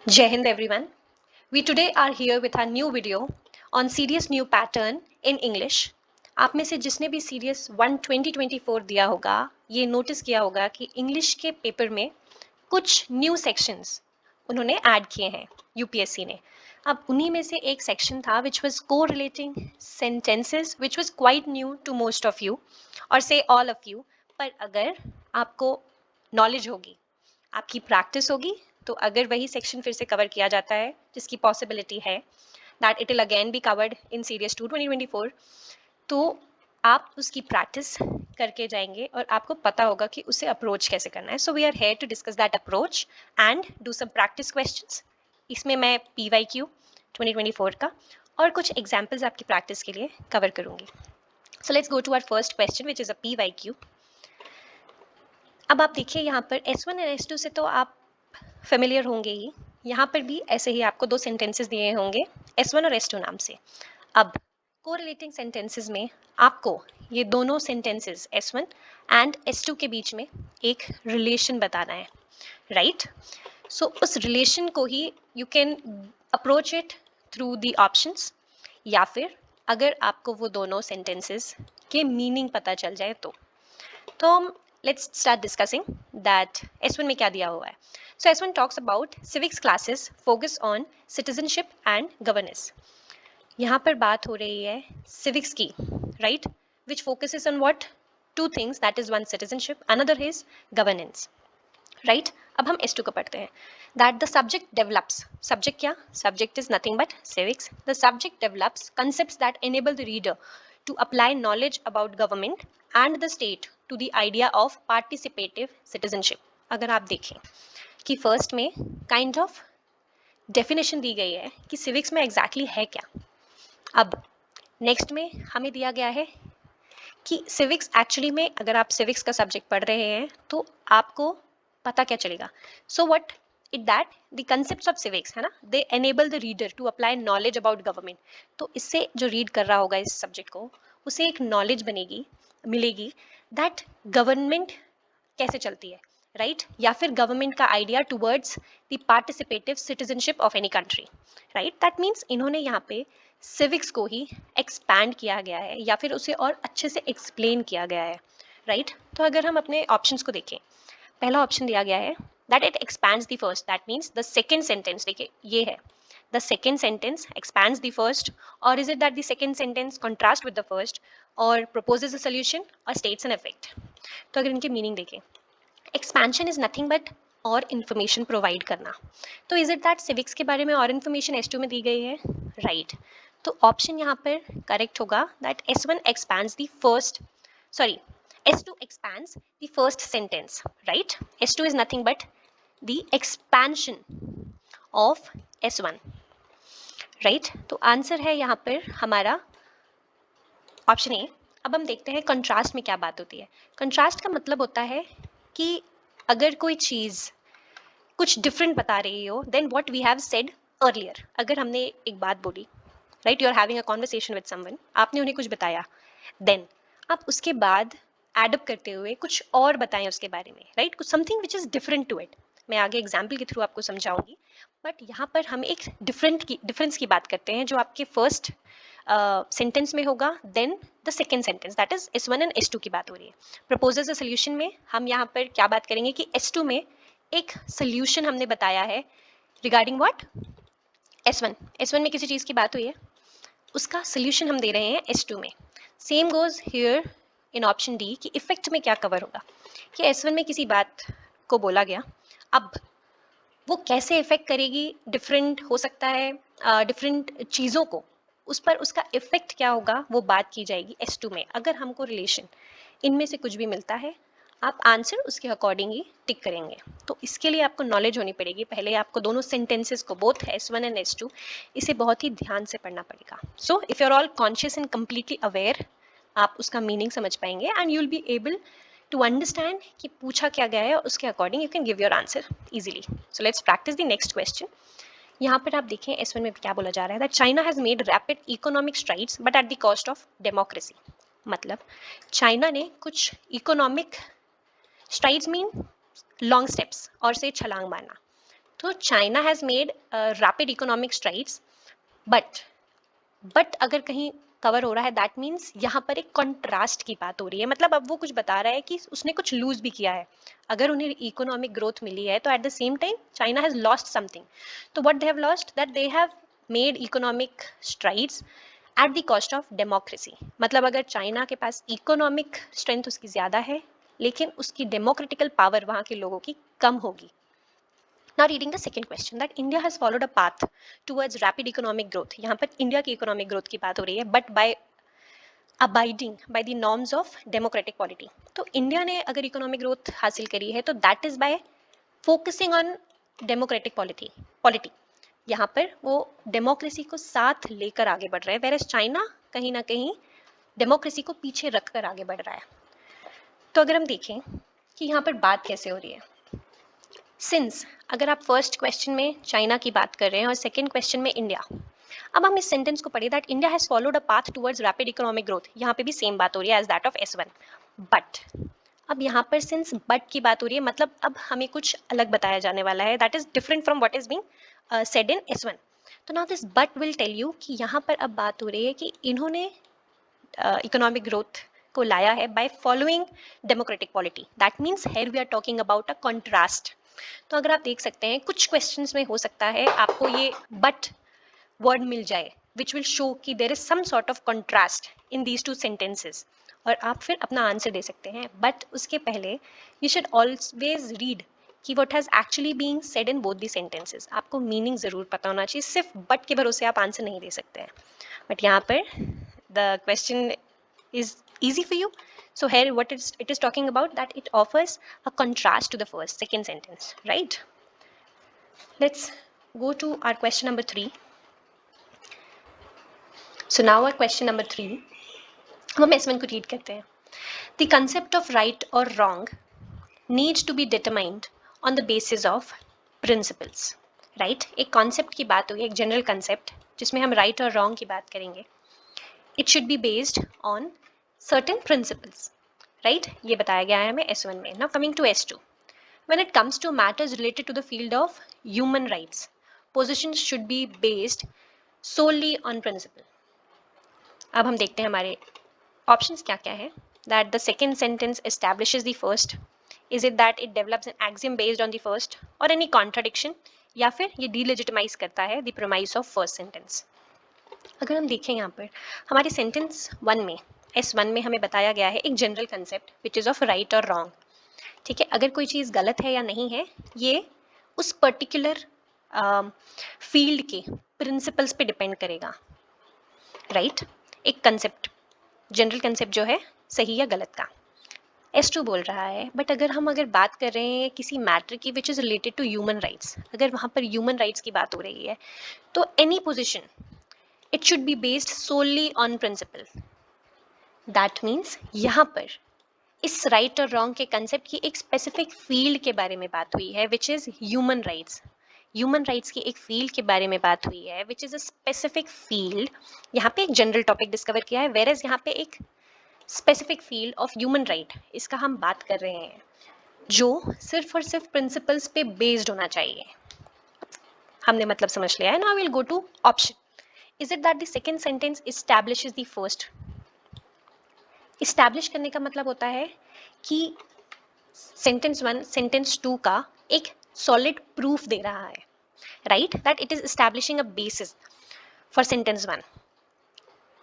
Jai Hind everyone. We today are here with our new video on serious new pattern in English. आप में से जिसने भी serious 1 2024 दिया होगा ये नोटिस किया होगा कि इंग्लिश के पेपर में कुछ न्यू सेक्शंस उन्होंने ऐड किए हैं यूपीएससी ने. अब उन्हीं में से एक सेक्शन था विच वाज को relating sentences which was quite new to most of you और से ऑल ऑफ यू. पर अगर आपको नॉलेज होगी, आपकी प्रैक्टिस होगी, तो अगर वही सेक्शन फिर से कवर किया जाता है जिसकी पॉसिबिलिटी है that it will again be covered in series 2 2024, तो आप उसकी प्रैक्टिस करके जाएंगे और आपको पता होगा कि उसे अप्रोच कैसे करना है. So we are here to discuss that approach and do some practice questions. इसमें मैं PYQ 2024 का और कुछ एग्जाम्पल्स आपकी प्रैक्टिस के लिए कवर करूंगी. So let's go to our first question which is a PYQ. अब आप देखिए यहाँ पर S1 और S2 से तो आप फेमिलियर होंगे ही. यहाँ पर भी ऐसे ही आपको दो सेंटेंसेस दिए होंगे S1 और S2 नाम से. अब कोरिलेटिंग सेंटेंसेस में आपको ये दोनों सेंटेंसेस S1 एंड S2 के बीच में एक रिलेशन बताना है, राइट? सो उस रिलेशन को ही you can approach it through the options, या फिर अगर आपको वो दोनों सेंटेंसेस के मीनिंग पता चल जाए तो हम let's start discussing that S1 में क्या दिया हुआ है. So S1 talks about civics classes focus on citizenship and governance. यहाँ पर बात हो रही है सिविक्स की, right, which focuses on what? Two things, that is one citizenship, another is governance, right? अब हम S2 को पढ़ते हैं. That the subject develops, subject क्या? Subject is nothing but civics. The subject develops concepts that enable the reader to apply knowledge about government and the state to the idea of participative citizenship. अगर आप देखें कि first में kind of definition दी गई है कि civics में exactly है क्या. अब नेक्स्ट में हमें दिया गया है कि सिविक्स एक्चुअली में, अगर आप सिविक्स का सब्जेक्ट पढ़ रहे हैं तो आपको पता क्या चलेगा. So what it that the concepts of civics है ना, they enable the reader to apply knowledge about government. तो इससे जो रीड कर रहा होगा इस सब्जेक्ट को, उसे एक नॉलेज बनेगी, मिलेगी दैट गवर्नमेंट कैसे चलती है, राइट? या फिर गवर्नमेंट का idea towards the participative citizenship of any country, right? That means इन्होंने यहाँ पे सिविक्स को ही एक्सपैंड किया गया है या फिर उसे और अच्छे से एक्सप्लेन किया गया है, राइट? तो अगर हम अपने ऑप्शंस को देखें, पहला ऑप्शन दिया गया है that it expands the first, that means the second sentence. देखिए ये है the second sentence expands the first, or is it that the second sentence contrasts with the first or proposes a solution or states an effect? तो अगर इनके meaning देखें, expansion is nothing but और information provide करना. तो is it that civics के बारे में और इन्फॉर्मेशन S2 में दी गई है, राइट? तो ऑप्शन यहाँ पर करेक्ट होगा that S1 expands the first, sorry, S2 expands the first sentence, right? S2 is nothing but the expansion of S1, right? तो आंसर है यहाँ पर हमारा ऑप्शन ए. अब हम देखते हैं कंट्रास्ट में क्या बात होती है. कंट्रास्ट का मतलब होता है कि अगर कोई चीज़ कुछ डिफरेंट बता रही हो then what we have said earlier. अगर हमने एक बात बोली, right, you are having a conversation with someone, आपने उन्हें कुछ बताया, देन आप उसके बाद एडअप करते हुए कुछ और बताएं उसके बारे में, राइट? कुछ something which is different to it. मैं आगे एग्जाम्पल के थ्रू आपको समझाऊंगी, बट यहाँ पर हम एक डिफरेंस की बात करते हैं जो आपके फर्स्ट सेंटेंस में होगा, then the second sentence, that is S1 and S2 की बात हो रही है. प्रपोजल्स अ सोल्यूशन में हम यहाँ पर क्या बात करेंगे कि S2 में एक सोल्यूशन हमने बताया है रिगार्डिंग व्हाट? S1 में किसी चीज़ की बात हुई है, उसका सोल्यूशन हम दे रहे हैं S2 में. Same goes here in option D कि इफेक्ट में क्या कवर होगा कि S1 में किसी बात को बोला गया, अब वो कैसे इफेक्ट करेगी, डिफरेंट हो सकता है डिफरेंट चीज़ों को, उस पर उसका इफेक्ट क्या होगा वो बात की जाएगी S2 में. अगर हमको रिलेशन इनमें से कुछ भी मिलता है, आप आंसर उसके अकॉर्डिंग ही टिक करेंगे. तो इसके लिए आपको नॉलेज होनी पड़ेगी. पहले आपको दोनों सेंटेंसेस को, बोथ S1 एंड S2, इसे बहुत ही ध्यान से पढ़ना पड़ेगा. So if you are all conscious and completely aware, आप उसका मीनिंग समझ पाएंगे and you will be able to understand कि पूछा क्या गया है, उसके according you can give your answer easily. So let's practice the next question. यहाँ पर आप देखें S1 में क्या बोला जा रहा है that China has made rapid economic strides but at the cost of democracy. मतलब चाइना ने कुछ economic strides mean long steps और से छलांग मारना. तो China has made rapid economic strides, but अगर कहीं कवर हो रहा है दैट मीन्स यहाँ पर एक कॉन्ट्रास्ट की बात हो रही है, मतलब अब वो कुछ बता रहा है कि उसने कुछ लूज भी किया है। अगर उन्हें इकोनॉमिक ग्रोथ मिली है तो at the same time China has lost something. तो what they have lost, that they have made economic strides at the cost of democracy. मतलब अगर चाइना के पास इकोनॉमिक स्ट्रेंथ उसकी ज्यादा है लेकिन उसकी डेमोक्रेटिकल पावर वहां के लोगों की कम होगी। Now reading the second question, that India has followed a path towards rapid economic growth. यहाँ पर इंडिया की इकोनॉमिक ग्रोथ की बात हो रही है, but by abiding by the norms of democratic polity. तो इंडिया ने अगर इकोनॉमिक ग्रोथ हासिल करी है तो that is bye focusing on democratic polity. यहाँ पर वो डेमोक्रेसी को साथ लेकर आगे बढ़ रहा है, वेयर एज चाइना कहीं ना कहीं डेमोक्रेसी को पीछे रखकर आगे बढ़ रहा है। तो अगर हम देखें कि यहाँ पर बात कैसे हो रही है, सिंस अगर आप फर्स्ट क्वेश्चन में चाइना की बात कर रहे हैं और सेकंड क्वेश्चन में इंडिया, अब हम इस सेंटेंस को पढ़िए, that India has followed a path towards rapid economic growth. यहाँ पे भी सेम बात हो रही है as that of S1, but अब यहाँ पर सिंस बट की बात हो रही है मतलब अब हमें कुछ अलग बताया जाने वाला है, that is different from what is being said in S1। तो now this but will tell you कि यहाँ पर अब बात हो रही है कि इन्होंने इकोनॉमिक ग्रोथ को लाया है by following democratic polity. That means here we are talking about a contrast. तो अगर आप देख सकते हैं कुछ क्वेश्चंस में हो सकता है आपको ये बट वर्ड मिल जाए विच विल शो कि there is some sort of contrast in these two sentences, और आप फिर अपना आंसर दे सकते हैं। बट उसके पहले यू शुड ऑलवेज रीड कि what has actually being said in both the sentences। आपको मीनिंग जरूर पता होना चाहिए, सिर्फ बट के भरोसे आप आंसर नहीं दे सकते हैं। बट यहाँ पर the question is easy for you. So here what it is talking about, that it offers a contrast to the second sentence, right? Let's go to our question number 3. So now our question number 3, हम S1 को read करते हैं। The concept of right or wrong needs to be determined on the basis of principles, right? एक concept की बात हुई, एक general concept जिसमें हम right और wrong की बात करेंगे। It should be based on certain principles, right? ये बताया गया है हमें S1 में। Now coming to S2, when it comes to matters related to the field of human rights, positions should be based solely on principle। अब हम देखते हैं हमारे options क्या क्या है। That the second sentence establishes the first, is it that it develops an axiom based on the first, or any contradiction, या फिर ये delegitimize करता है the premise of first sentence। अगर हम देखें यहाँ पर हमारे सेंटेंस 1 में S1 में हमें बताया गया है एक general concept which is of right और रॉन्ग। ठीक है, अगर कोई चीज़ गलत है या नहीं है ये उस पर्टिकुलर फील्ड के प्रिंसिपल्स पे डिपेंड करेगा, राइट? एक कंसेप्ट, जनरल कंसेप्ट जो है सही या गलत का, S2 बोल रहा है। बट अगर बात कर रहे हैं किसी मैटर की which is related to human rights, अगर वहाँ पर ह्यूमन राइट्स की बात हो रही है तो any position it should be based solely on principle. That means यहाँ पर इस राइट और रॉन्ग के कंसेप्ट की एक स्पेसिफिक फील्ड के बारे में बात हुई है which is human rights. Human rights की एक फील्ड के बारे में बात हुई है विच इज अ स्पेसिफिक फील्ड। यहाँ पे एक जनरल टॉपिक डिस्कवर किया है, वेयर एज यहाँ पे एक specific field of human right इसका हम बात कर रहे हैं जो सिर्फ और सिर्फ प्रिंसिपल्स पे बेस्ड होना चाहिए। हमने मतलब समझ लिया है। Now will go to option, is it that the second sentence establishes the first. Establish करने का मतलब होता है कि सेंटेंस 1 सेंटेंस 2 का एक सॉलिड प्रूफ दे रहा है, right? That it is establishing a basis for sentence 1,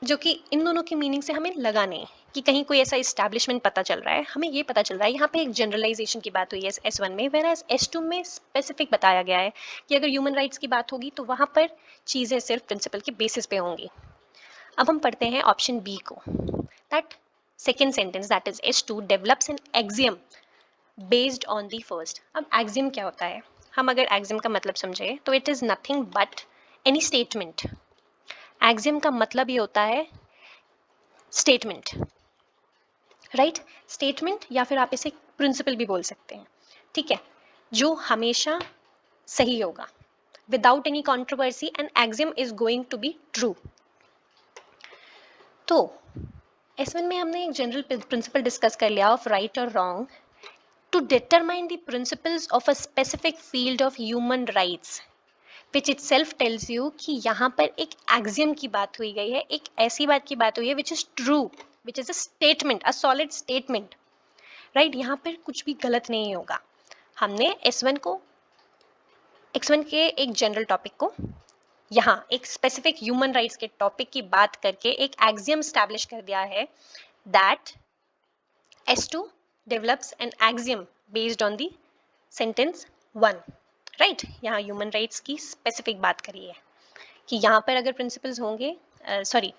जो कि इन दोनों की मीनिंग से हमें लगा नहीं कि कहीं कोई ऐसा इस्टेब्लिशमेंट पता चल रहा है। हमें ये पता चल रहा है यहाँ पे एक जनरलाइजेशन की बात हुई है S1 में, वेयर एज S2 में स्पेसिफिक बताया गया है कि अगर ह्यूमन राइट्स की बात होगी तो वहाँ पर चीज़ें सिर्फ प्रिंसिपल के बेसिस पे होंगी। अब हम पढ़ते हैं ऑप्शन बी को, that second sentence that is S2 develops an axiom based on the first। अब axiom क्या होता है? हम अगर axiom का मतलब समझे तो it is nothing but any statement। axiom का मतलब ये होता है statement, right? statement या फिर आप इसे प्रिंसिपल भी बोल सकते हैं, ठीक है, जो हमेशा सही होगा without any controversy and axiom is going to be true। तो S1 में हमने एक जनरल प्रिंसिपल डिस्कस कर लिया ऑफ राइट और wrong to determine the principles of a specific field of human rights, which itself tells you कि यहाँ पर एक एक्सियम की बात हुई गई है, एक ऐसी बात की बात हुई है which is true, which is a statement, a solid statement, right. यहाँ पर कुछ भी गलत नहीं होगा। हमने S1 को, X1 के एक जनरल टॉपिक को यहाँ एक स्पेसिफिक ह्यूमन राइट्स के टॉपिक की बात करके एक एक्सियम स्टैब्लिश कर दिया है that S2 develops an axiom based on the sentence 1, right. यहाँ ह्यूमन राइट्स की स्पेसिफिक बात करी है कि यहाँ पर अगर प्रिंसिपल्स होंगे, सॉरी,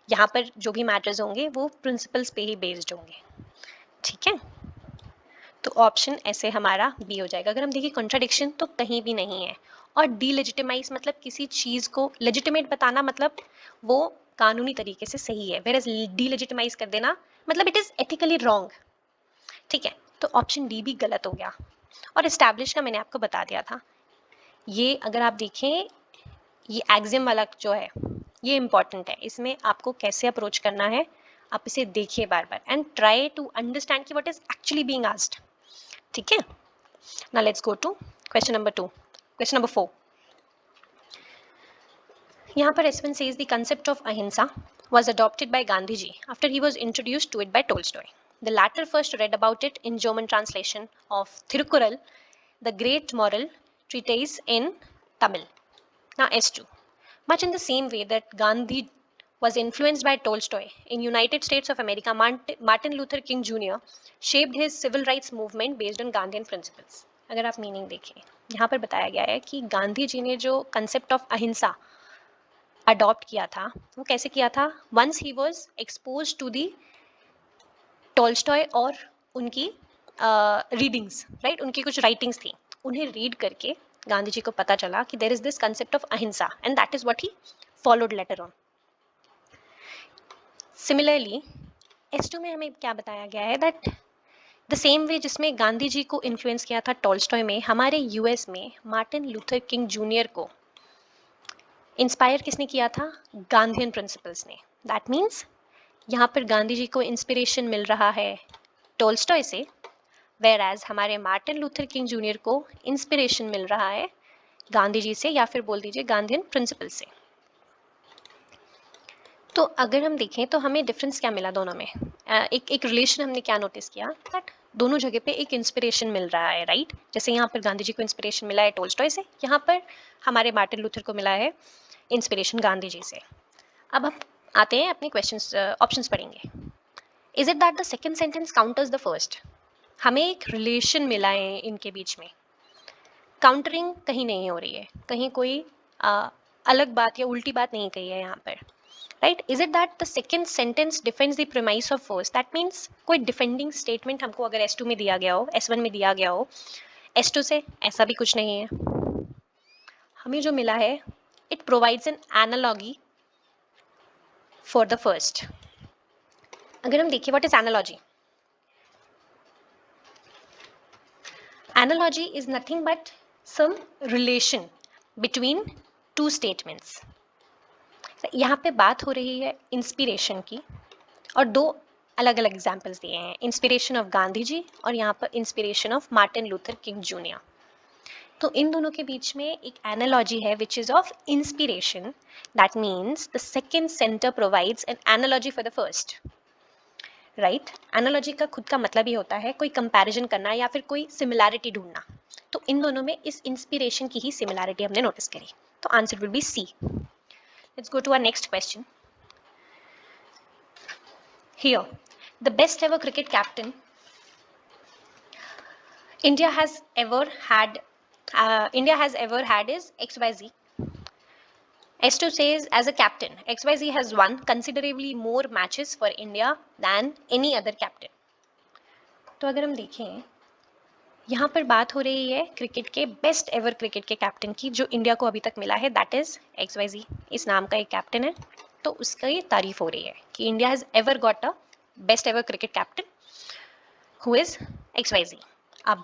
यहाँ पर जो भी मैटर्स होंगे वो प्रिंसिपल्स पे ही बेस्ड होंगे, ठीक है। तो ऑप्शन ऐसे हमारा बी हो जाएगा। अगर हम देखिए कॉन्ट्राडिक्शन तो कहीं भी नहीं है, और डीलेजिटिमाइज मतलब किसी चीज को लेजिटिमेट बताना, मतलब वो कानूनी तरीके से सही है, वेयर एज डीलेजिटिमाइज कर देना मतलब इट इज एथिकली रॉन्ग, ठीक है। तो ऑप्शन डी भी गलत हो गया। और एस्टैब्लिश का मैंने आपको बता दिया था। ये अगर आप देखें, ये एक्सियम वाला जो है ये इंपॉर्टेंट है, इसमें आपको कैसे अप्रोच करना है आप इसे देखिए बार बार एंड ट्राई टू अंडरस्टैंड कि what is actually being asked, ठीक है। Now let's go to question number 2, question number 4। यहाँ पर S1 says the concept of ahimsa was adopted by Gandhiji after he was introduced to it by Tolstoy. The latter first read about it in German translation of Thirukkural, the great moral treatise, in Tamil. Now S2. Much in the same way that Gandhi was influenced by Tolstoy, in United States of America, Martin Luther King Jr. shaped his civil rights movement based on Gandhian principles. अगर आप meaning देखें, यहाँ पर बताया गया है कि गांधी जी ने जो कंसेप्ट ऑफ अहिंसा अडॉप्ट किया था वो कैसे किया था, once he was expose to the Tolstoy और उनकी रीडिंग्स, राइट, उनकी कुछ राइटिंग्स थी, उन्हें रीड करके गांधी जी को पता चला कि there is this concept of ahimsa and that is what he followed later on. Similarly S2 में हमें क्या बताया गया है दैट द सेम वे जिसमें गांधी जी को इन्फ्लुएंस किया था टोल्स्टॉय में, हमारे US में मार्टिन लूथर किंग जूनियर को इंस्पायर किसने किया था, गांधीयन प्रिंसिपल्स ने। दैट मीन्स यहाँ पर गांधी जी को इंस्पिरेशन मिल रहा है टोल्स्टॉय से, वेयर एज हमारे मार्टिन लूथर किंग जूनियर को इंस्पिरेशन मिल रहा है गांधी जी से, या फिर बोल दीजिए गांधीयन प्रिंसिपल से। तो अगर हम देखें तो हमें डिफरेंस क्या मिला दोनों में, एक रिलेशन हमने क्या नोटिस किया दैट दोनों जगह पे एक इंस्पिरेशन मिल रहा है, राइट। जैसे यहाँ पर गांधी जी को इंस्पिरेशन मिला है टोल्स्टॉय से, यहाँ पर हमारे मार्टिन लूथर को मिला है इंस्पिरेशन गांधी जी से। अब हम आते हैं अपने क्वेश्चंस, ऑप्शंस पढ़ेंगे। Is it that the second sentence counters the first, हमें एक रिलेशन मिला है इनके बीच में, काउंटरिंग कहीं नहीं हो रही है, कहीं कोई अलग बात या उल्टी बात नहीं कही है यहाँ पर, right. Is it that the second sentence defends the premise of first, that means कोई डिफेंडिंग स्टेटमेंट हमको अगर S2 में दिया गया हो, S1 में दिया गया हो, S2 से ऐसा भी कुछ नहीं है। हमें जो मिला है it provides an analogy for the first. अगर हम देखिए what is analogy, analogy is nothing but some relation between two statements. यहाँ पे बात हो रही है इंस्पिरेशन की, और दो अलग अलग एग्जाम्पल्स दिए हैं, इंस्पिरेशन ऑफ गांधी जी और यहाँ पर inspiration of Martin Luther king junior. तो इन दोनों के बीच में एक एनालॉजी है which is of inspiration, that means the second centre provides an analogy for the first, right. Analogy का खुद का मतलब ही होता है कोई कंपैरिजन करना या फिर कोई सिमिलैरिटी ढूंढना, तो इन दोनों में इस इंस्पिरेशन की ही सिमिलैरिटी हमने नोटिस करी, तो answer will be C. Let's go to our next question. Here the best ever cricket captain India has ever had is XYZ. S2 says as a captain, XYZ has won considerably more matches for India than any other captain. तो अगर हम देखें यहाँ पर बात हो रही है क्रिकेट के बेस्ट एवर क्रिकेट के कैप्टन की जो इंडिया को अभी तक मिला है, दैट इज XYZ, इस नाम का एक कैप्टन है, तो उसका ये तारीफ हो रही है कि India has ever got a best ever cricket captain who is XYZ। अब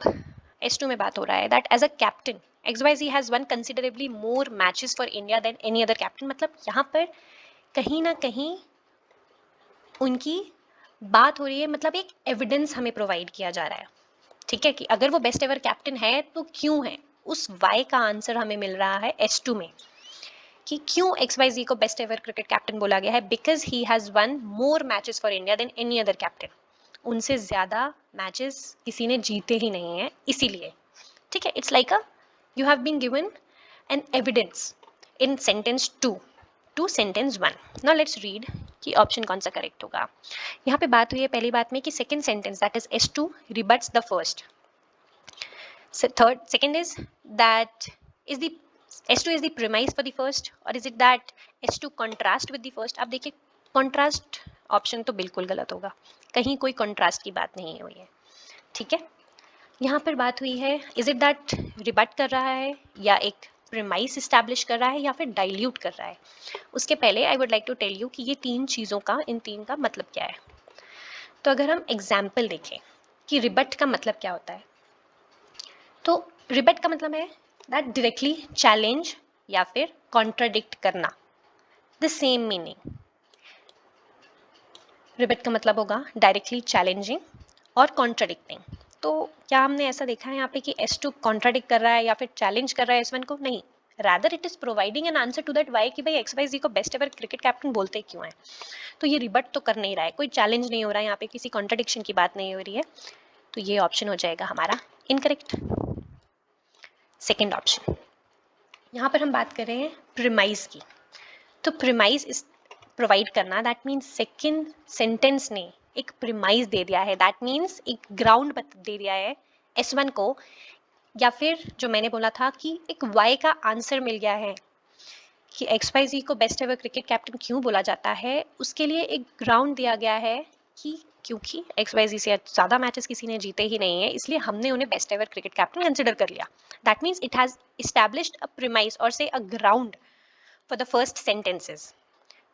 S2 में बात हो रहा है that as a captain XYZ has won considerably more matches for India than any other captain, मतलब यहाँ पर कहीं ना कहीं उनकी बात हो रही है, मतलब एक एविडेंस हमें प्रोवाइड किया जा रहा है, ठीक है, कि अगर वो बेस्ट एवर कैप्टन है तो क्यों है, उस वाई का आंसर हमें मिल रहा है S2 में, कि क्यों XYZ को बेस्ट एवर क्रिकेट कैप्टन बोला गया है, because he has won more matches for India than any other captain. उनसे ज्यादा मैचेस किसी ने जीते ही नहीं है, इसीलिए। ठीक है, it's like a you have been given an evidence in sentence 2 to sentence 1। Now let's read कि ऑप्शन कौन सा करेक्ट होगा। यहाँ पे बात हुई है पहली बात में कि second sentence that is S2 rebuts the first. Second is that is the S2 is the premise for the first, or is it that S2 contrast with the first? आप देखिए, contrast ऑप्शन तो बिल्कुल गलत होगा, कहीं कोई contrast की बात नहीं हुई है। ठीक है, यहाँ पर बात हुई है इज इट दैट रिबट कर रहा है, या एक प्रीमाइस इस्टेब्लिश कर रहा है, या फिर डाइल्यूट कर रहा है। उसके पहले I would like to tell you कि ये तीन चीज़ों का, इन तीन का मतलब क्या है। तो अगर हम एग्जाम्पल देखें कि रिबट का मतलब क्या होता है, तो रिबट का मतलब है दैट डायरेक्टली चैलेंज या फिर कॉन्ट्राडिक्ट करना, द सेम मीनिंग। रिबट का मतलब होगा डायरेक्टली चैलेंजिंग और कॉन्ट्राडिक्टिंग। तो क्या हमने ऐसा देखा है यहाँ पे कि S2 कॉन्ट्राडिक्ट कर रहा है या फिर चैलेंज कर रहा है S1 को? नहीं, rather it is providing an answer to that why कि भाई XYZ को बेस्ट एवर क्रिकेट कैप्टन बोलते क्यों है। तो ये रिबट तो कर नहीं रहा है, कोई चैलेंज नहीं हो रहा है यहाँ पे, किसी कॉन्ट्राडिक्शन की बात नहीं हो रही है। तो ये ऑप्शन हो जाएगा हमारा इनकरेक्ट, सेकेंड ऑप्शन। यहाँ पर हम बात कर रहे हैं प्रीमाइज की। तो प्रीमाइज इस प्रोवाइड करना, दैट मीन्स सेकेंड सेंटेंस ने एक प्रीमाइज दे दिया है, दैट मीन्स एक ग्राउंड दे दिया है S1 को, या फिर जो मैंने बोला था कि एक वाई का आंसर मिल गया है कि XYZ को बेस्ट एवर क्रिकेट कैप्टन क्यों बोला जाता है, उसके लिए एक ग्राउंड दिया गया है कि क्योंकि XYZ से ज़्यादा मैचेस किसी ने जीते ही नहीं है, इसलिए हमने उन्हें best ever cricket captain consider कर लिया। That means it has established a premise or say a ground for the first sentences.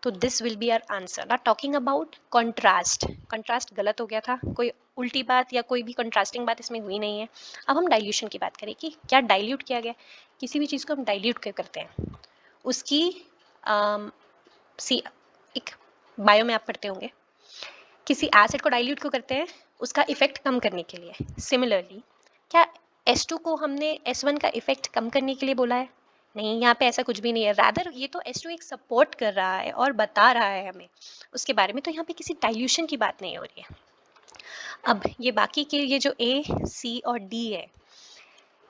तो this will be our answer. Not talking about contrast, contrast गलत हो गया था, कोई उल्टी बात या कोई भी कंट्रास्टिंग बात इसमें हुई नहीं है। अब हम डाइल्यूशन की बात करें कि क्या डाइल्यूट किया गया। किसी भी चीज़ को हम डाइल्यूट क्यों करते हैं, उसकी सी एक बायो में आप पढ़ते होंगे, किसी एसिड को डाइल्यूट क्यों करते हैं, उसका इफेक्ट कम करने के लिए। सिमिलरली क्या S2 को हमने S1 का इफेक्ट कम करने के लिए बोला है? नहीं, यहाँ पे ऐसा कुछ भी नहीं है, रादर ये तो S2 एक सपोर्ट कर रहा है और बता रहा है हमें उसके बारे में, तो यहाँ पे किसी डाइल्यूशन की बात नहीं हो रही है। अब ये बाकी के ये जो A, C और D है,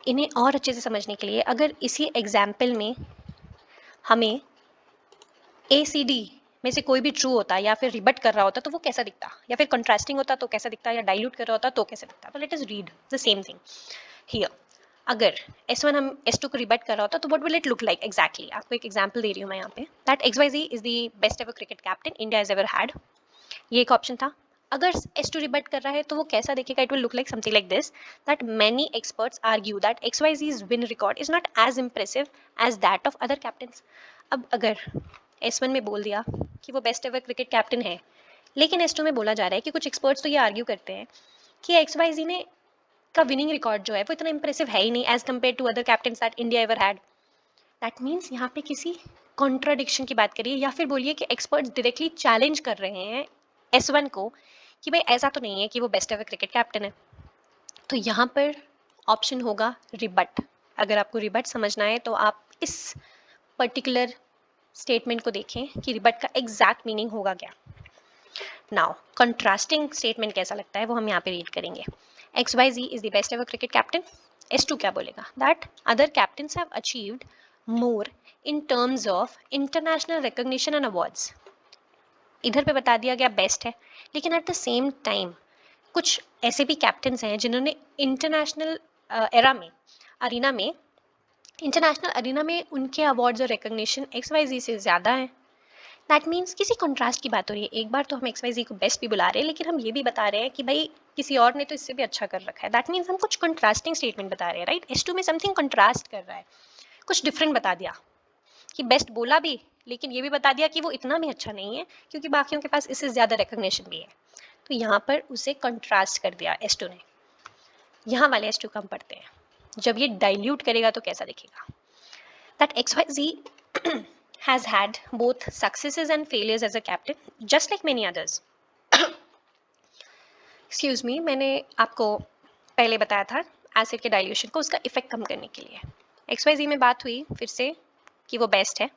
इन्हें और अच्छे से समझने के लिए अगर इसी एग्जाम्पल में हमें ACD में से कोई भी ट्रू होता या फिर रिबट कर रहा होता तो वो कैसा दिखता, या फिर कंट्रास्टिंग होता तो कैसा दिखता, या डाइल्यूट कर रहा होता तो कैसा दिखता। तो let us read the same thing here. अगर S1 हम S2 को रिबट कर रहा होता तो what will it look like exactly. आपको एक एग्जांपल दे रही हूँ मैं यहाँ पे, that XYZ is the best ever cricket captain India has ever had. ये एक ऑप्शन था। अगर S2 रिबट कर रहा है तो वो कैसा दिखेगा, it will look like something like this, that many experts argue that XYZ's win record is not as impressive as that of other captains. अब अगर S1 में बोल दिया कि वो बेस्ट एवर क्रिकेट कैप्टन है, लेकिन S2 में बोला जा रहा है कि कुछ एक्सपर्ट्स तो ये आर्ग्यू करते हैं कि XYZ ने का विनिंग रिकॉर्ड जो है वो इतना इंप्रेसिव है ही नहीं as compare to other captains that India ever had. That means यहाँ पे किसी कॉन्ट्राडिक्शन की बात करिए, या फिर बोलिए कि एक्सपर्ट्स डायरेक्टली चैलेंज कर रहे हैं S1 को कि भाई ऐसा तो नहीं है कि वो बेस्ट एवर क्रिकेट कैप्टन है। तो यहाँ पर ऑप्शन होगा रिबट। अगर आपको रिबट समझना है तो आप इस पर्टिकुलर स्टेटमेंट को देखें कि रिबट का एग्जैक्ट मीनिंग होगा क्या। नाउ कंट्रास्टिंग स्टेटमेंट कैसा लगता है वो हम यहाँ पे रीड करेंगे। XYZ is the best ever cricket captain. S2 क्या बोलेगा, that other captains have achieved more in terms of international recognition and awards. इधर पे बता दिया गया बेस्ट है, लेकिन एट द सेम टाइम कुछ ऐसे भी कैप्टन्स हैं जिन्होंने इंटरनेशनल एरा में, अरीना में, इंटरनेशनल अरीना में उनके अवार्ड्स और रिकॉग्निशन XYZ से ज़्यादा है। दैट मीन्स किसी कंट्रास्ट की बात हो रही है। एक बार तो हम XYZ को बेस्ट भी बुला रहे हैं, लेकिन हम ये भी बता रहे हैं कि भाई किसी और ने तो इससे भी अच्छा कर रखा है। दैट मीन्स हम कुछ कंट्रास्टिंग स्टेटमेंट बता रहे हैं, राइट। S2 में समथिंग कंट्रास्ट कर रहा है, कुछ डिफरेंट बता दिया कि बेस्ट बोला भी, लेकिन ये भी बता दिया कि वो इतना भी अच्छा नहीं है क्योंकि बाकियों के पास इससे ज़्यादा रिकॉग्निशन भी है। तो यहाँ पर उसे कंट्रास्ट कर दिया S2 ने। यहाँ वाले S2 को हम पढ़ते हैं, जब ये डाइल्यूट करेगा तो कैसा दिखेगा। That XYZ has had both successes and failures as a captain, just like many others. Excuse me, मैंने आपको पहले बताया था एसिड के डाइल्यूशन को उसका इफेक्ट कम करने के लिए। XYZ में बात हुई फिर से कि वो बेस्ट है,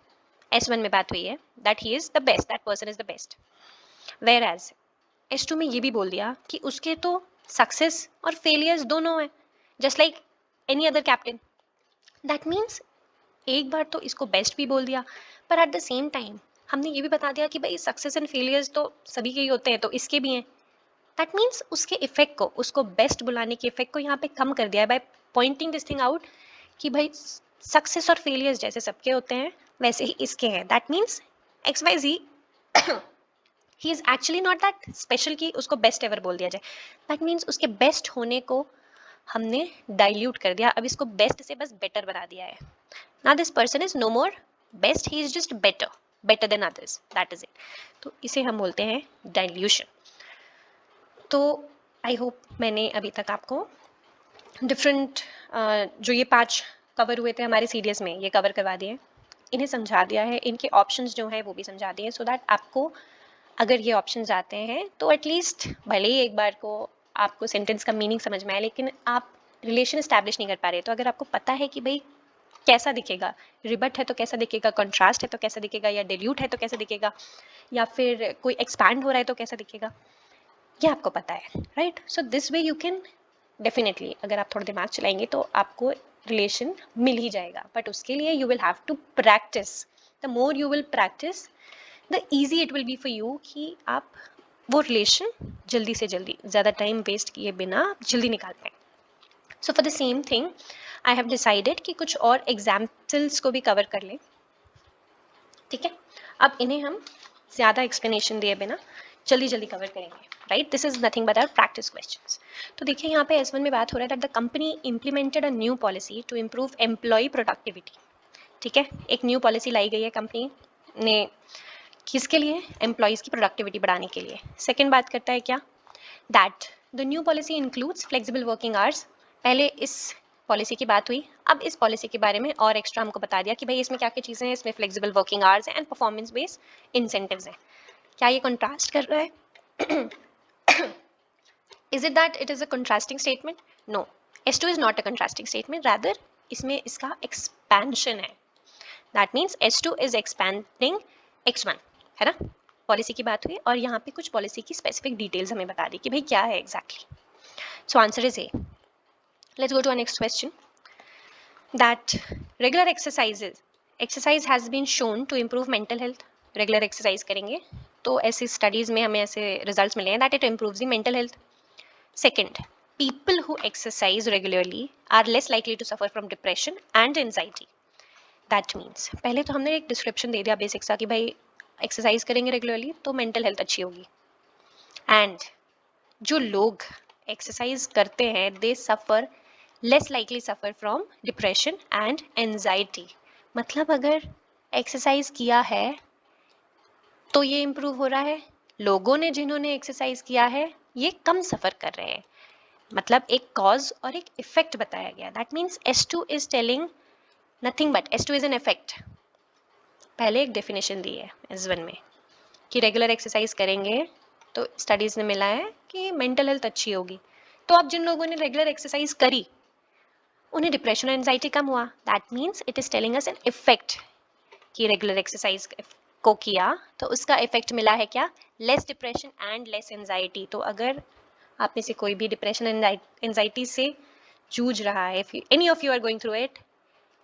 S1 में बात हुई है that he is the best, that person is the best. Whereas S2 में ये भी बोल दिया कि उसके तो सक्सेस और फेलियर्स दोनों हैं, just like any other captain. That means एक बार तो इसको बेस्ट भी बोल दिया, पर एट द सेम टाइम हमने ये भी बता दिया कि भाई सक्सेस एंड फेलियर्स तो सभी के ही होते हैं, तो इसके भी हैं। दैट मीन्स उसके इफेक्ट को, उसको बेस्ट बुलाने के इफेक्ट को यहाँ पे कम कर दिया है by pointing this thing out कि भाई सक्सेस और फेलियर्स जैसे सबके होते हैं वैसे ही इसके हैं। That means XYZ he is actually not that special कि उसको बेस्ट एवर बोल दिया जाए। दैट मीन्स उसके बेस्ट होने को हमने डाइल्यूट कर दिया, अब इसको बेस्ट से बस बेटर बना दिया है। Now this person is no more best, he is just better, better than others, that is it। तो इसे हम बोलते हैं डाइल्यूशन। तो आई होप मैंने अभी तक आपको डिफरेंट जो ये 5 कवर हुए थे हमारे सीरीज में ये कवर करवा दिए, इन्हें समझा दिया है, इनके ऑप्शंस जो हैं वो भी समझा दिए, सो दैट आपको अगर ये ऑप्शंस आते हैं तो एटलीस्ट भले ही एक बार को आपको सेंटेंस का मीनिंग समझ में आए लेकिन आप रिलेशन इस्टेब्लिश नहीं कर पा रहे, तो अगर आपको पता है कि भाई कैसा दिखेगा, रिबट है तो कैसा दिखेगा, कंट्रास्ट है तो कैसा दिखेगा, या डिल्यूट है तो कैसा दिखेगा, या फिर कोई एक्सपैंड हो रहा है तो कैसा दिखेगा, ये आपको पता है, right. So this way you can definitely, अगर आप थोड़ा दिमाग चलाएंगे तो आपको रिलेशन मिल ही जाएगा, बट उसके लिए you will have to practice. The more you will practice the easy it will be for you कि आप वो रिलेशन जल्दी से जल्दी, ज़्यादा टाइम वेस्ट किए बिना जल्दी निकाल पाए। So for the same thing I have decided कि कुछ और एग्जाम्पल्स को भी कवर कर लें, ठीक है। अब इन्हें हम ज़्यादा एक्सप्लेनेशन दिए बिना जल्दी जल्दी कवर करेंगे, right. This is nothing but our practice questions. तो देखिए यहाँ पे S1 में बात हो रहा है that the company implemented a new policy to improve employ productivity, ठीक है। एक न्यू पॉलिसी लाई गई है कंपनी ने, किसके लिए, एम्प्लॉयज़ की प्रोडक्टिविटी बढ़ाने के लिए। सेकेंड बात करता है क्या, that the new policy includes flexible working hours. पहले इस पॉलिसी की बात हुई, अब इस पॉलिसी के बारे में और एक्स्ट्रा हमको बता दिया कि भाई इसमें क्या क्या चीज़ें हैं, इसमें flexible working hours and performance based incentives हैं। क्या ये कंट्रास्ट कर रहा है? Is it that it is a contrasting statement? No, S2 is not a contrasting statement, rather इसमें इसका एक्सपेंशन है। That means S2 is expanding X1, है ना। पॉलिसी की बात हुई और यहाँ पे कुछ पॉलिसी की स्पेसिफिक डिटेल्स हमें बता दी कि भाई क्या है exactly. So answer is A. Let's go to our next question, that regular exercise has been shown to improve mental health। Regular exercise करेंगे तो ऐसी स्टडीज में हमें ऐसे रिजल्ट्स मिले हैं that it improves the mental health. Second, people who exercise regularly are less likely to suffer from depression and anxiety। That means पहले तो हमने एक डिस्क्रिप्शन दे दिया बेसिक सा कि भाई एक्सरसाइज करेंगे रेगुलरली तो मेंटल हेल्थ अच्छी होगी, एंड जो लोग एक्सरसाइज करते हैं they suffer less likely suffer from depression and anxiety. मतलब अगर एक्सरसाइज किया है तो ये इम्प्रूव हो रहा है, लोगों ने जिन्होंने एक्सरसाइज किया है ये कम सफ़र कर रहे हैं। मतलब एक कॉज और एक इफेक्ट बताया गया। That means S2 is telling nothing but S2 is an effect. पहले एक डेफिनेशन दी है S1 में कि रेगुलर एक्सरसाइज करेंगे तो स्टडीज़ ने मिला है कि मेंटल हेल्थ अच्छी होगी। तो अब जिन लोगों ने रेगुलर एक्सरसाइज करी उन्हें डिप्रेशन और एंजाइटी कम हुआ। That means it is telling us an effect कि रेगुलर एक्सरसाइज को किया तो उसका इफेक्ट मिला है क्या, less depression and less anxiety. तो अगर आप में से कोई भी डिप्रेशन एंजाइटी से जूझ रहा है, if any of you are going through it,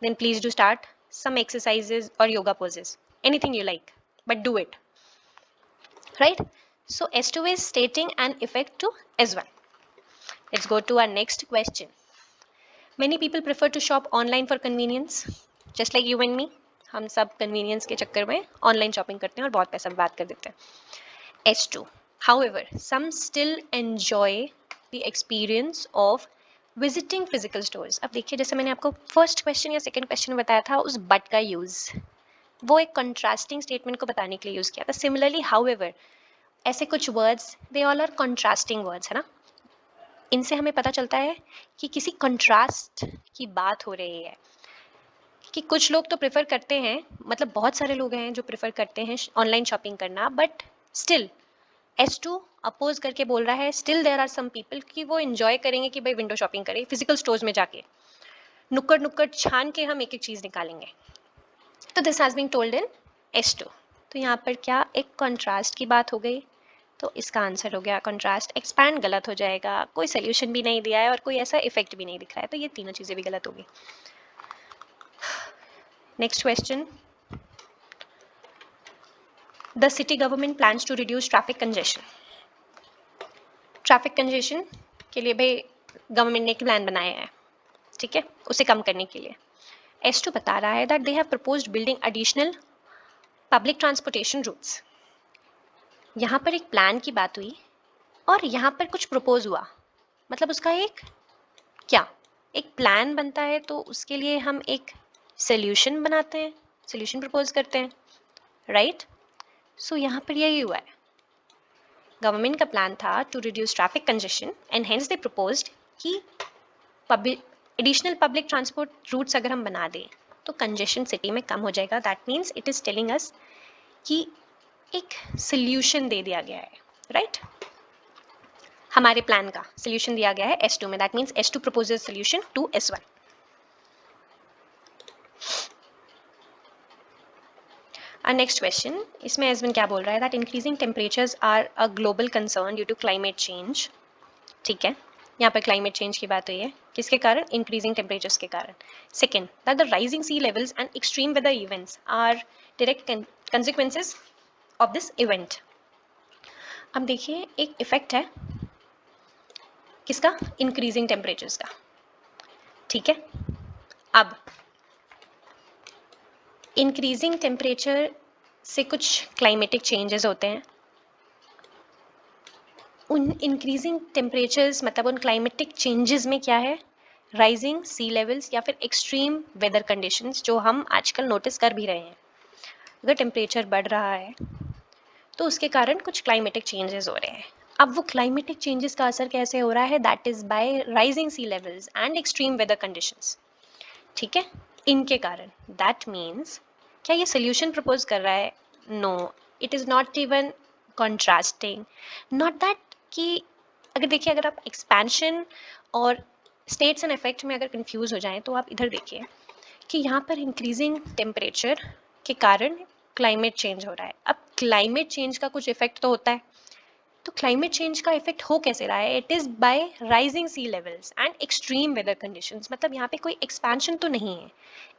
then please do start some exercises or yoga poses, anything you like, but do it, right? So S2 is stating an effect to S1. Let's go to our next question. Many people prefer to shop online for convenience, just like you and me। हम सब convenience के चक्कर में online shopping करते हैं और बहुत पैसा बर्बाद कर देते हैं। S2, however, some still enjoy the experience of visiting physical stores। अब देखिए जैसे मैंने आपको फर्स्ट क्वेश्चन या सेकंड क्वेश्चन में बताया था उस बट का यूज, वो एक कंट्रास्टिंग स्टेटमेंट को बताने के लिए यूज किया था। सिमिलरली हाउएवर, ऐसे कुछ words they all are contrasting words, है ना। इनसे हमें पता चलता है कि किसी कंट्रास्ट की बात हो रही है, कि कुछ लोग तो प्रेफर करते हैं, मतलब बहुत सारे लोग हैं जो प्रेफर करते हैं ऑनलाइन शॉपिंग करना, बट स्टिल S2 अपोज करके बोल रहा है still there are some people कि वो एंजॉय करेंगे कि भाई विंडो शॉपिंग करें, फिजिकल स्टोर्स में जाके नुक्कड़ नुक्कड़ छान के हम एक एक चीज निकालेंगे। तो this has been told in S2। तो यहाँ पर क्या एक कंट्रास्ट की बात हो गई, तो इसका आंसर हो गया कंट्रास्ट। एक्सपैंड गलत हो जाएगा, कोई सोल्यूशन भी नहीं दिया है और कोई ऐसा इफेक्ट भी नहीं दिख रहा है, तो ये तीनों चीजें भी गलत होगी। Next question, the city government plans to reduce traffic congestion. Traffic congestion के लिए भाई गवर्नमेंट ने एक प्लान बनाया है, ठीक है, उसे कम करने के लिए। S2 बता रहा है that they have proposed building additional public transportation roots. यहाँ पर एक प्लान की बात हुई और यहाँ पर कुछ प्रपोज हुआ, मतलब उसका एक क्या, एक प्लान बनता है तो उसके लिए हम एक सोल्यूशन बनाते हैं, सोल्यूशन प्रपोज करते हैं, राइट। सो यहाँ पर यही हुआ है, गवर्नमेंट का प्लान था to reduce traffic congestion and hence they proposed कि एडिशनल पब्लिक ट्रांसपोर्ट रूट्स अगर हम बना दें तो कंजेशन सिटी में कम हो जाएगा। That means it is telling us कि एक सोल्यूशन दे दिया गया है, राइट। हमारे प्लान का सोल्यूशन दिया गया है S2 में, that means S2 proposes solution to S1। Next question, इसमें S1 क्या बोल रहा है that increasing temperatures are a global concern due to climate change. ठीक है, यहाँ पर क्लाइमेट चेंज की बात हुई है, किसके कारण, इंक्रीजिंग टेम्परेचर्स के कारण। Second, that the rising sea levels and extreme weather events are direct consequences of this event. अब देखिए एक इफेक्ट है किसका, इंक्रीजिंग टेम्परेचर्स का, ठीक है। अब इंक्रीजिंग टेम्परेचर से कुछ क्लाइमेटिक चेंजेस होते हैं, उन इंक्रीजिंग टेम्परेचर्स मतलब उन क्लाइमेटिक चेंजेस में क्या है, राइजिंग सी लेवल्स या फिर एक्सट्रीम वेदर कंडीशंस, जो हम आजकल नोटिस कर भी रहे हैं। अगर टेम्परेचर बढ़ रहा है तो उसके कारण कुछ क्लाइमेटिक चेंजेस हो रहे हैं। अब वो क्लाइमेटिक चेंजेस का असर कैसे हो रहा है, that is by rising sea levels and extreme weather conditions, ठीक है, इनके कारण। दैट मीन्स क्या ये सोल्यूशन प्रपोज कर रहा है, no, it is not even contrasting, not that कि अगर देखिए अगर आप एक्सपेंशन और स्टेट्स एंड इफेक्ट में अगर कंफ्यूज हो जाएं तो आप इधर देखिए कि यहाँ पर इंक्रीजिंग टेम्परेचर के कारण क्लाइमेट चेंज हो रहा है। अब क्लाइमेट चेंज का कुछ इफेक्ट तो होता है, तो क्लाइमेट चेंज का इफेक्ट हो कैसे रहा है, it is by rising sea levels and extreme weather conditions, मतलब यहाँ पे कोई एक्सपेंशन तो नहीं है,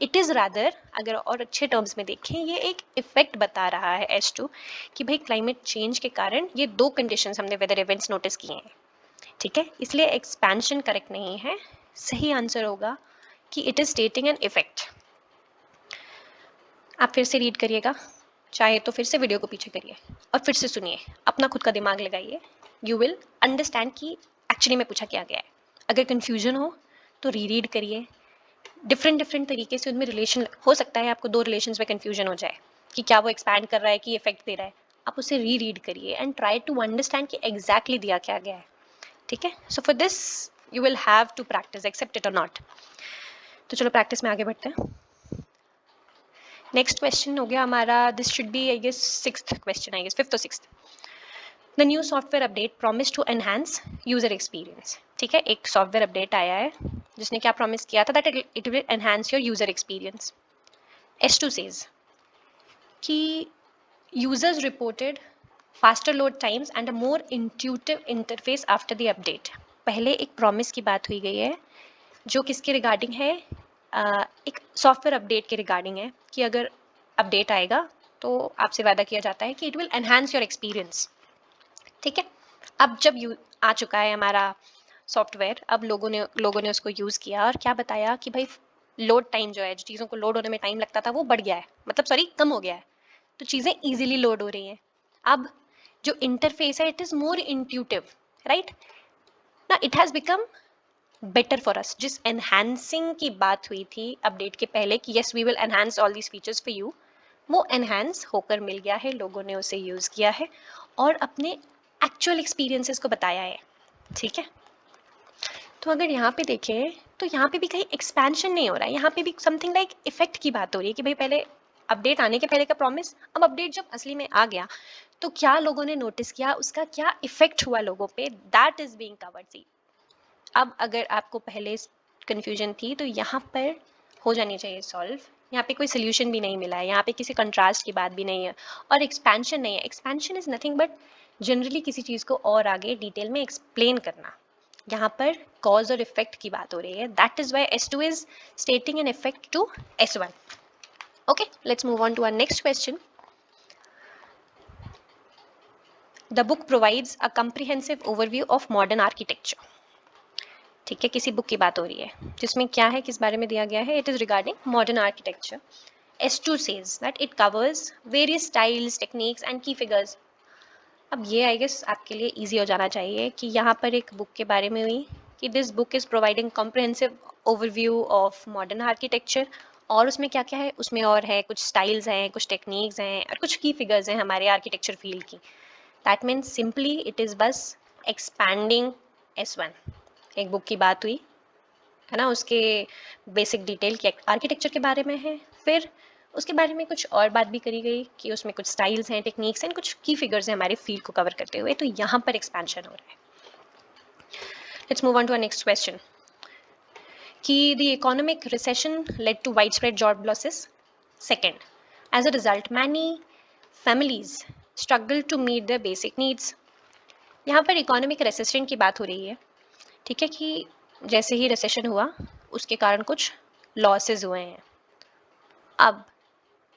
इट इज रादर, अगर और अच्छे टर्म्स में देखें, ये एक इफेक्ट बता रहा है S2 कि भाई क्लाइमेट चेंज के कारण ये दो कंडीशंस हमने वेदर इवेंट्स नोटिस किए हैं, ठीक है, इसलिए एक्सपेंशन करेक्ट नहीं है, सही आंसर होगा कि it is stating an effect. आप फिर से रीड करिएगा, चाहे तो फिर से वीडियो को पीछे करिए और फिर से सुनिए, अपना खुद का दिमाग लगाइए, यू विल अंडरस्टैंड कि एक्चुअली में पूछा क्या गया है। अगर कंफ्यूजन हो तो रीड करिए, डिफरेंट डिफरेंट तरीके से उनमें रिलेशन हो सकता है, आपको दो रिलेशंस में कंफ्यूजन हो जाए कि क्या वो एक्सपैंड कर रहा है कि इफेक्ट दे रहा है, आप उसे रीड करिए एंड ट्राई टू अंडरस्टैंड कि एग्जैक्टली दिया क्या गया है, ठीक है। So for this you will have to practice, accept it और नॉट। तो चलो प्रैक्टिस में आगे बढ़ते हैं। नेक्स्ट क्वेश्चन हो गया हमारा, this should be I guess sixth question, I guess fifth और sixth. The new software update promise to enhance user experience. ठीक है, एक सॉफ्टवेयर अपडेट आया है जिसने क्या प्रॉमिस किया था, that it will enhance your user experience. S2 says कि users reported faster load times and a more intuitive interface after the update। पहले एक प्रॉमिस की बात हुई गई है जो किसके रिगार्डिंग है, एक सॉफ्टवेयर अपडेट के रिगार्डिंग है कि अगर अपडेट आएगा तो आपसे वादा किया जाता है कि it will enhance your experience, ठीक है। अब जब आ चुका है हमारा सॉफ्टवेयर, अब लोगों ने उसको यूज़ किया और क्या बताया कि भाई लोड टाइम जो है, जो चीज़ों को लोड होने में टाइम लगता था वो बढ़ गया है, मतलब सॉरी कम हो गया है, तो चीज़ें इजीली लोड हो रही हैं। अब जो इंटरफेस है it is more intuitive, right ना, it has become better for us. जिस एनहांसिंग की बात हुई थी अपडेट के पहले कि yes we will enhance all these features for you, वो एनहांस होकर मिल गया है, लोगों ने उसे यूज़ किया है और अपने एक्चुअल एक्सपीरियंसेस को बताया है, ठीक है। तो अगर यहाँ पे देखें तो यहाँ पे भी कहीं एक्सपेंशन नहीं हो रहा है, यहाँ पे भी समथिंग लाइक इफेक्ट की बात हो रही है कि भाई पहले अपडेट आने के पहले का प्रॉमिस, अब अपडेट जब असली में आ गया तो क्या लोगों ने नोटिस किया, उसका क्या इफेक्ट हुआ लोगों पे, दैट इज बीइंग कवर्ड। सी, अब अगर आपको पहले कंफ्यूजन थी तो यहाँ पर हो जानी चाहिए सॉल्व। यहाँ पे कोई सोल्यूशन भी नहीं मिला है, यहाँ पे किसी कंट्रास्ट की बात भी नहीं है और एक्सपेंशन नहीं है। Expansion is nothing but generally किसी चीज़ को और आगे डिटेल में एक्सप्लेन करना। यहाँ पर कॉज और इफेक्ट की बात हो रही है, that is why S2 is stating an effect to S1. Okay, let's move on to our next question. The book provides a comprehensive overview of modern architecture. ठीक है, किसी बुक की बात हो रही है जिसमें क्या है, किस बारे में दिया गया है, it is regarding modern architecture. S2 says that it covers various styles, techniques and key figures. अब ये आई गेस आपके लिए इजी हो जाना चाहिए कि यहाँ पर एक बुक के बारे में हुई कि this book is providing comprehensive overview of modern architecture. और उसमें क्या क्या है, उसमें और है कुछ स्टाइल्स हैं, कुछ टेक्निक्स हैं और कुछ की फिगर्स हैं हमारे आर्किटेक्चर फील्ड की. That means simply it is बस एक्सपैंडिंग S1. एक बुक की बात हुई है ना, उसके बेसिक डिटेल के आर्किटेक्चर के बारे में है, फिर उसके बारे में कुछ और बात भी करी गई कि उसमें कुछ स्टाइल्स हैं, टेक्निक्स हैं, कुछ की फिगर्स हैं हमारे फील्ड को कवर करते हुए. तो यहाँ पर एक्सपेंशन हो रहा है. Let's move on to our next question कि the economic recession led to widespread job losses. Second, as a result many families struggle to meet their basic needs. यहाँ पर इकोनॉमिक रिसेशन की बात हो रही है. ठीक है, कि जैसे ही रिसेशन हुआ उसके कारण कुछ लॉसेस हुए हैं. अब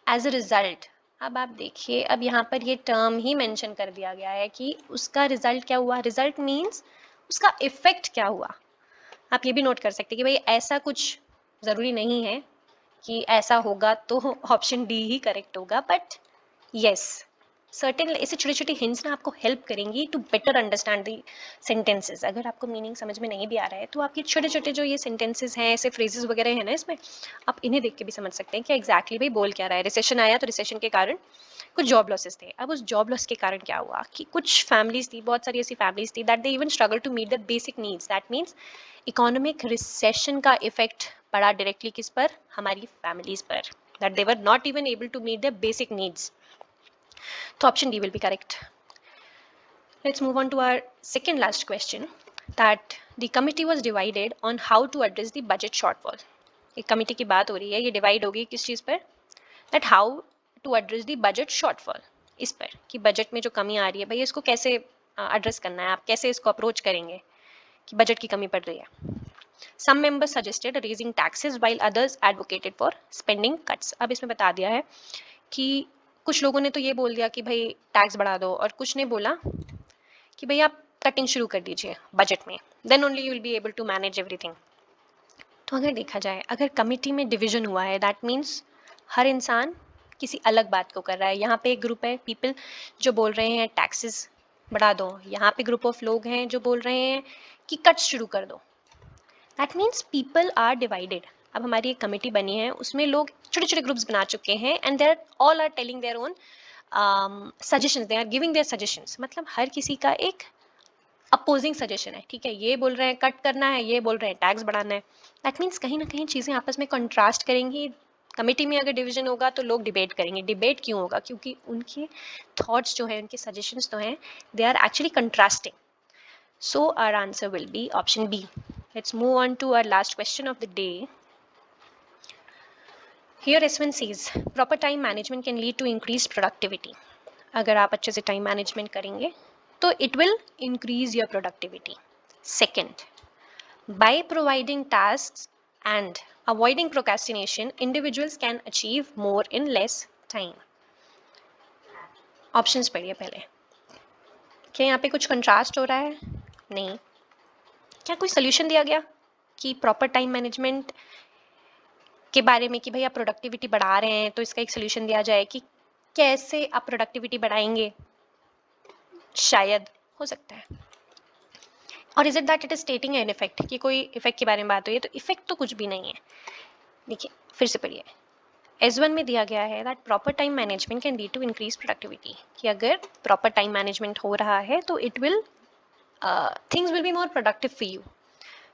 एज अ रिजल्ट, अब आप देखिए, अब यहाँ पर ये टर्म ही मेंशन कर दिया गया है कि उसका रिजल्ट क्या हुआ. रिजल्ट मीन्स उसका इफेक्ट क्या हुआ. आप ये भी नोट कर सकते हैं कि भाई ऐसा कुछ ज़रूरी नहीं है कि ऐसा होगा तो ऑप्शन डी ही करेक्ट होगा, बट येस सर्टेन ऐसे छोटे छोटे हिंट्स ना आपको हेल्प करेंगी to better understand the sentences. अगर आपको मीनिंग समझ में नहीं भी आ रहा है तो आपके छोटे छोटे जो ये सेंटेंसेस हैं, ऐसे फ्रेजेस वगैरह हैं ना इसमें, आप इन्हें देख के भी समझ सकते हैं कि एग्जैक्टली भाई बोल क्या रहा है. रिसेशन आया तो रिसेशन के कारण कुछ जॉब लॉसेस थे. अब उस जॉब लॉस के कारण क्या हुआ कि कुछ फैमिलीज थी, बहुत सारी ऐसी फैमिलीज थी that they even struggle to meet the basic needs. That means economic recession का इफेक्ट पड़ा डायरेक्टली किस पर, हमारी फैमिलीज पर, that they were not even able to meet the basic needs. तो option D will be correct. Let's move on to our second last question, that the committee was divided on how to address the budget shortfall. एक committee की बात हो रही है, ये divide होगी किस चीज़ पर, that how to address the budget shortfall. इस पर कि बजट में जो कमी आ रही है भाई इसको कैसे एड्रेस करना है, आप कैसे इसको अप्रोच करेंगे कि बजट की कमी पड़ रही है. Some members suggested raising taxes while others advocated for spending cuts. अब इसमें बता दिया है कि कुछ लोगों ने तो ये बोल दिया कि भाई टैक्स बढ़ा दो और कुछ ने बोला कि भाई आप कटिंग शुरू कर दीजिए बजट में, then only you will be able to manage everything. तो अगर देखा जाए, अगर कमिटी में डिवीजन हुआ है दैट मीन्स हर इंसान किसी अलग बात को कर रहा है. यहाँ पे एक ग्रुप है पीपल जो बोल रहे हैं टैक्सेस बढ़ा दो, यहाँ पे ग्रुप ऑफ लोग हैं जो बोल रहे हैं कि कट शुरू कर दो. That means people are divided. अब हमारी एक कमेटी बनी है, उसमें लोग छोटे छोटे ग्रुप्स बना चुके हैं and there all are telling their own suggestions, they are giving their suggestions. मतलब हर किसी का एक अपोजिंग सजेशन है. ठीक है, ये बोल रहे हैं कट करना है, ये बोल रहे हैं टैक्स बढ़ाना है. दैट मीन्स कहीं ना कहीं चीज़ें आपस में कंट्रास्ट करेंगी. कमेटी में अगर डिवीजन होगा तो लोग डिबेट करेंगे. डिबेट क्यों होगा, क्योंकि उनके थॉट्स जो हैं, उनके सजेशंस तो हैं, they are actually contrasting. So our answer will be option B. Let's move on to our last question of the day. Here S1 says proper time management can lead to increased productivity. अगर आप अच्छे से time management करेंगे तो it will increase your productivity. Second, by providing tasks and avoiding procrastination, individuals can achieve more in less time. Options पढ़िए पहले. क्या यहाँ पे कुछ contrast हो रहा है? नहीं. क्या कोई सोल्यूशन दिया गया कि प्रॉपर टाइम मैनेजमेंट के बारे में कि भाई आप प्रोडक्टिविटी बढ़ा रहे हैं तो इसका एक सोल्यूशन दिया जाए कि कैसे आप प्रोडक्टिविटी बढ़ाएंगे? शायद हो सकता है. और is it that it is stating an effect, कि कोई इफेक्ट के बारे में बात हुई है? तो इफेक्ट तो कुछ भी नहीं है. देखिए फिर से पढ़िए. S1 में दिया गया है that proper time management can lead to increase productivity, कि अगर प्रॉपर टाइम मैनेजमेंट हो रहा है तो it will things will be more productive for you.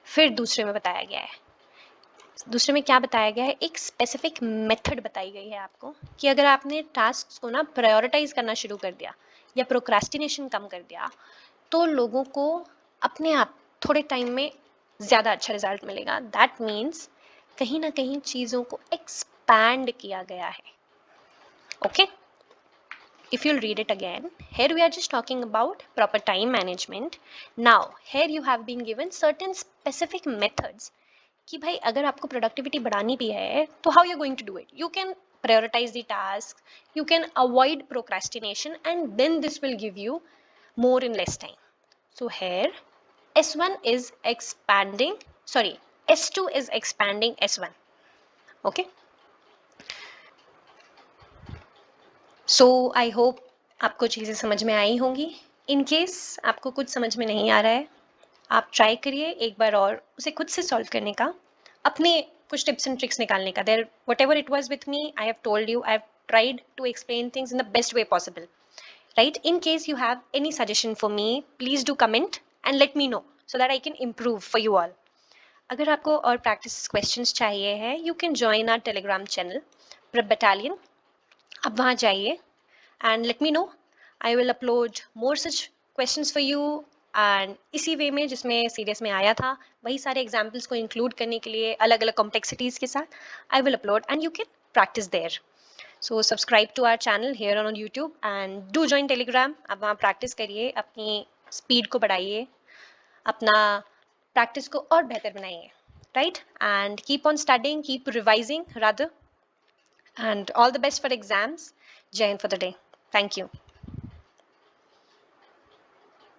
फिर दूसरे में बताया गया है, दूसरे में क्या बताया गया है, एक स्पेसिफिक मेथड बताई गई है आपको कि अगर आपने टास्क को ना प्रायोरिटाइज करना शुरू कर दिया या प्रोक्रेस्टिनेशन कम कर दिया तो लोगों को अपने आप थोड़े टाइम में ज़्यादा अच्छा रिजल्ट मिलेगा. दैट मीन्स कहीं ना कहीं चीज़ों को एक्सपैंड किया गया है. Okay, if you'll read it again, here we are just talking about proper time management. Now here you have been given certain specific methods कि भाई अगर आपको प्रोडक्टिविटी बढ़ानी भी है तो how you going to do it. You can prioritize the task, you can avoid procrastination, and then this will give you more in less time. So here S1 is expanding, sorry, S2 is expanding S1. Okay, so I hope आपको चीज़ें समझ में आई होंगी. In case आपको कुछ समझ में नहीं आ रहा है, आप ट्राई करिए एक बार और उसे खुद से सॉल्व करने का, अपने कुछ टिप्स एंड ट्रिक्स निकालने का. There whatever it was with me, I have told you, I have tried to explain things in the best way possible, right? In case you have any suggestion for me, please do comment and let me know so that I can improve for you all. अगर आपको और practice questions चाहिए है, you can join our telegram channel Prep Battalion. आप वहाँ जाइए and let me know. I will upload more such questions for you. And इसी वे में जिसमें सीरियस में आया था वही सारे एग्जाम्पल्स को इंक्लूड करने के लिए अलग अलग कॉम्प्लेक्सिटीज़ के साथ I will upload and you can practise there. So subscribe to our channel here on YouTube and do join Telegram. आप वहाँ प्रैक्टिस करिए, अपनी स्पीड को बढ़ाइए, अपना प्रैक्टिस को और बेहतर बनाइए, right? And keep on studying, keep revising rather, and all the best for exams. Jai Hind for the day. Thank you.